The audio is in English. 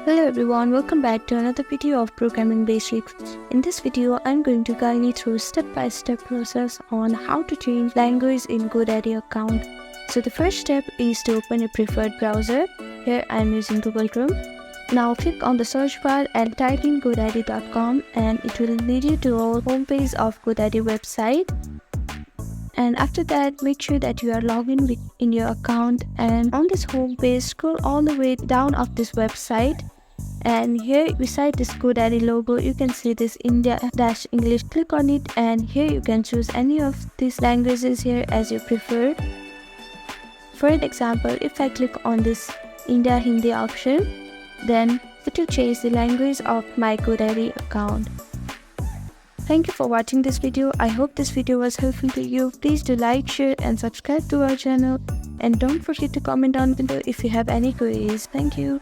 Hello everyone, welcome back to another video of Programming Basics. In this video, I'm going to guide you through step-by-step process on how to change language in GoDaddy account. So the first step is to open your preferred browser. Here I'm using Google Chrome. Now click on the search bar and type in godaddy.com and it will lead you to our homepage of GoDaddy website. And after that, make sure that you are logged in your account, and on this home page, scroll all the way down of this website, and here beside this GoDaddy logo you can see this India-English. Click on it and here you can choose any of these languages here as you prefer. For an example, if I click on this India Hindi option, then it will change the language of my GoDaddy account. Thank you for watching this video. I hope this video was helpful to you. Please do like, share and subscribe to our channel. And don't forget to comment down below if you have any queries. Thank you.